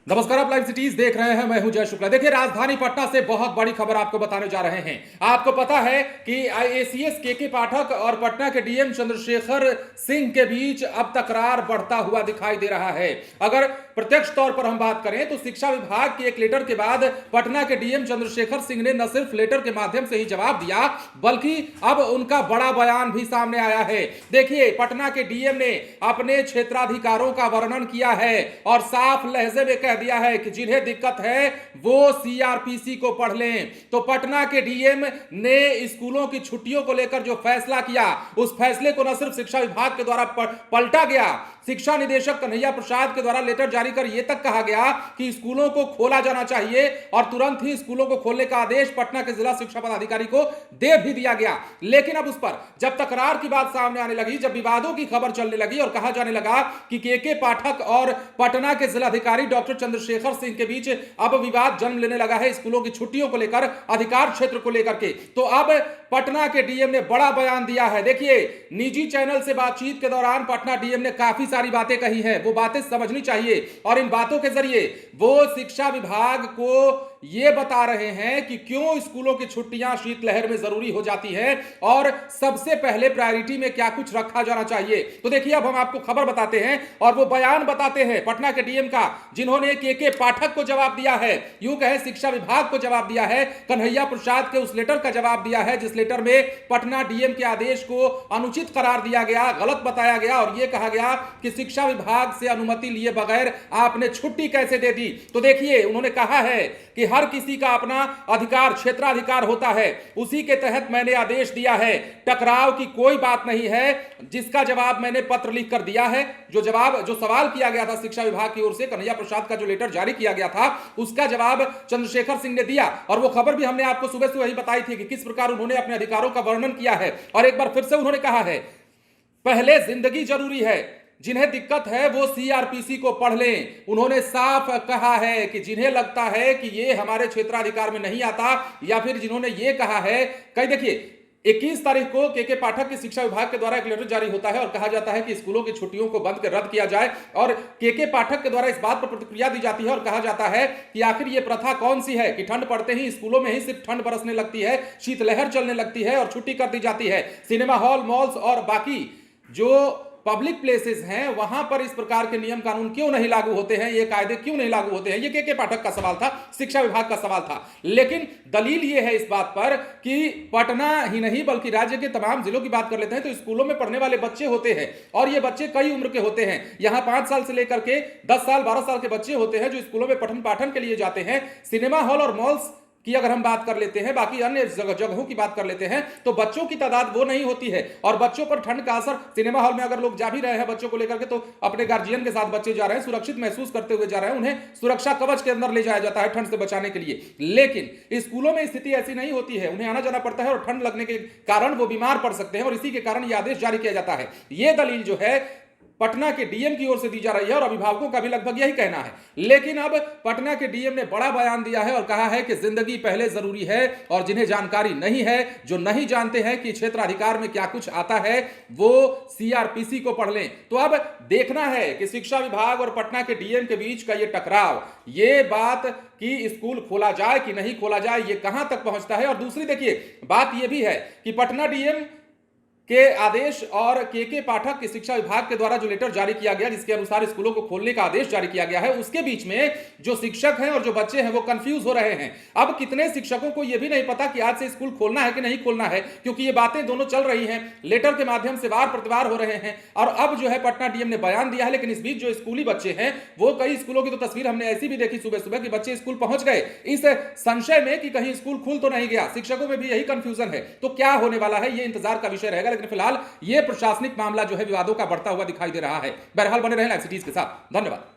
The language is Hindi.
नमस्कार, आप लाइव सिटीज देख रहे हैं। मैं हूं जय शुक्ला। देखिए, राजधानी पटना से बहुत बड़ी खबर आपको बताने जा रहे हैं। आपको पता है कि एसीएस के पाठक और पटना के डीएम चंद्रशेखर सिंह के बीच अब तकरार बढ़ता हुआ दिखाई दे रहा है। अगर प्रत्यक्ष तौर पर हम बात करें तो शिक्षा विभाग के एक लेटर के बाद पटना के डीएम चंद्रशेखर सिंह ने न सिर्फ लेटर के माध्यम से ही जवाब दिया, बल्कि अब उनका बड़ा बयान भी सामने आया है। देखिए, पटना के डीएम ने अपने क्षेत्राधिकारों का वर्णन किया है और साफ लहजे में दिया है कि जिन्हें दिक्कत है वो सीआरपीसी को पढ़ लें। तो पटना के डीएम ने स्कूलों की छुट्टियों को लेकर जो फैसला किया, उस फैसले को न सिर्फ शिक्षा विभाग के द्वारा पलटा गया, शिक्षा निदेशक कन्हैया प्रसाद के द्वारा लेटर जारी कर यह तक कहा गया कि स्कूलों को खोला जाना चाहिए और तुरंत ही स्कूलों को खोलने का आदेश पटना के जिला शिक्षा पदाधिकारी को दे भी दिया गया। लेकिन अब उस पर जब तकरार की बात सामने आने लगी, जब विवादों की खबर चलने लगी और कहा जाने लगा कि के पाठक और पटना के जिलाधिकारी डॉक्टर चंद्रशेखर सिंह के बीच अब विवाद जन्म लेने लगा है स्कूलों की छुट्टियों को लेकर, अधिकार क्षेत्र को लेकर के, तो अब पटना के डीएम ने बड़ा बयान दिया है। देखिए, निजी चैनल से बातचीत के दौरान पटना डीएम ने काफी सारी बातें कही हैं। वो बातें समझनी चाहिए और इन बातों के जरिए वो शिक्षा विभाग को ये बता रहे हैं कि क्यों स्कूलों की छुट्टियां शीतलहर में जरूरी हो जाती है और सबसे पहले प्रायोरिटी में क्या कुछ रखा जाना चाहिए। तो देखिए, अब हम आपको खबर बताते हैं और वो बयान बताते हैं पटना के डीएम का, जिन्होंने के पाठक को जवाब दिया है, यूं कहें शिक्षा विभाग को जवाब दिया है, कन्हैया प्रसाद के उस लेटर का जवाब दिया है जिस लेटर में पटना डीएम के आदेश को अनुचित करार दिया गया, गलत बताया गया और यह कहा गया कि शिक्षा विभाग से अनुमति लिए बगैर आपने छुट्टी कैसे दे दी। तो देखिए, उन्होंने कहा है कि हर किसी का अपना अधिकार, क्षेत्राधिकार होता है, उसी के तहत मैंने आदेश दिया है, टकराव की कोई बात नहीं है, जिसका जवाब मैंने पत्र लिखकर दिया है। जो सवाल किया गया था शिक्षा विभाग की ओर से, कन्हैया प्रसाद का जो लेटर जारी किया गया था, उसका जवाब चंद्रशेखर सिंह ने दिया और वो खबर भी हमने आपको सुबह सुबह ही बताई थी कि किस प्रकार उन्होंने अपने अधिकारों का वर्णन किया है। और एक बार फिर से उन्होंने कहा है, पहले जिंदगी जरूरी है, जिन्हें दिक्कत है वो सीआरपीसी को पढ़ लें। उन्होंने साफ कहा है कि जिन्हें लगता है कि ये हमारे क्षेत्राधिकार में नहीं आता, या फिर जिन्होंने ये कहा है, कई देखिए 21 तारीख को के पाठक की शिक्षा विभाग के द्वारा एक लेटर जारी होता है और कहा जाता है कि स्कूलों की छुट्टियों को बंद कर रद्द किया जाए और के पाठक के द्वारा इस बात पर प्रतिक्रिया दी जाती है और कहा जाता है कि आखिर ये प्रथा कौन सी है कि ठंड पड़ते ही स्कूलों में ही सिर्फ ठंड बरसने लगती है, शीतलहर चलने लगती है और छुट्टी कर दी जाती है। सिनेमा हॉल, मॉल्स और बाकी जो पब्लिक प्लेसेस हैं वहां पर इस प्रकार के नियम कानून क्यों नहीं लागू होते हैं, ये कायदे क्यों नहीं लागू होते हैं। ये के पाठक का सवाल था, शिक्षा विभाग का सवाल था। लेकिन दलील ये है इस बात पर कि पटना ही नहीं बल्कि राज्य के तमाम जिलों की बात कर लेते हैं तो स्कूलों में पढ़ने वाले बच्चे होते हैं और ये बच्चे कई उम्र के होते हैं। यहां 5 साल से लेकर के 10 साल 12 साल के बच्चे होते हैं जो स्कूलों में पठन पाठन के लिए जाते हैं। सिनेमा हॉल और मॉल्स की अगर हम बात कर लेते हैं, बाकी अन्य जगहों की बात कर लेते हैं, तो बच्चों की तादाद वो नहीं होती है और बच्चों पर ठंड का असर, सिनेमा हॉल में अगर लोग जा भी रहे हैं बच्चों को लेकर के तो अपने गार्जियन के साथ बच्चे जा रहे हैं, सुरक्षित महसूस करते हुए जा रहे हैं, उन्हें सुरक्षा कवच के अंदर ले जाया जाता है ठंड से बचाने के लिए। लेकिन स्कूलों में स्थिति ऐसी नहीं होती है, उन्हें आना जाना पड़ता है और ठंड लगने के कारण वो बीमार पड़ सकते हैं और इसी के कारण यह आदेश जारी किया जाता है। यह दलील जो है पटना के डीएम की ओर से दी जा रही है और अभिभावकों का भी लगभग यही कहना है। लेकिन अब पटना के डीएम ने बड़ा बयान दिया है और कहा है कि जिंदगी पहले जरूरी है और जिन्हें जानकारी नहीं है, जो नहीं जानते हैं कि क्षेत्राधिकार में क्या कुछ आता है, वो सीआरपीसी को पढ़ लें। तो अब देखना है कि शिक्षा विभाग और पटना के डीएम के बीच का ये टकराव, ये बात कि स्कूल खोला जाए कि नहीं खोला जाए, ये कहां तक पहुंचता है। और दूसरी देखिए बात यह भी है कि पटना डीएम के आदेश और के पाठक की शिक्षा विभाग के द्वारा जो लेटर जारी किया गया जिसके अनुसार स्कूलों को खोलने का आदेश जारी किया गया है, उसके बीच में जो शिक्षक हैं और जो बच्चे हैं वो कंफ्यूज हो रहे हैं। अब कितने शिक्षकों को यह भी नहीं पता कि आज से स्कूल खोलना है कि नहीं खोलना है, क्योंकि ये बातें दोनों चल रही हैं, लेटर के माध्यम से वार प्रतिवार हो रहे हैं और अब जो है पटना डीएम ने बयान दिया है। लेकिन इस बीच जो स्कूली बच्चे हैं वो कई स्कूलों की तो तस्वीर हमने ऐसी भी देखी सुबह सुबह कि बच्चे स्कूल पहुंच गए इस संशय में कि कहीं स्कूल खुल तो नहीं गया। शिक्षकों में भी यही कंफ्यूजन है। तो क्या होने वाला है ये इंतजार का विषय रहेगा, लेकिन फिलहाल ये प्रशासनिक मामला जो है विवादों का बढ़ता हुआ दिखाई दे रहा है। बहरहाल बने रहें लाइव सिटीज के साथ। धन्यवाद।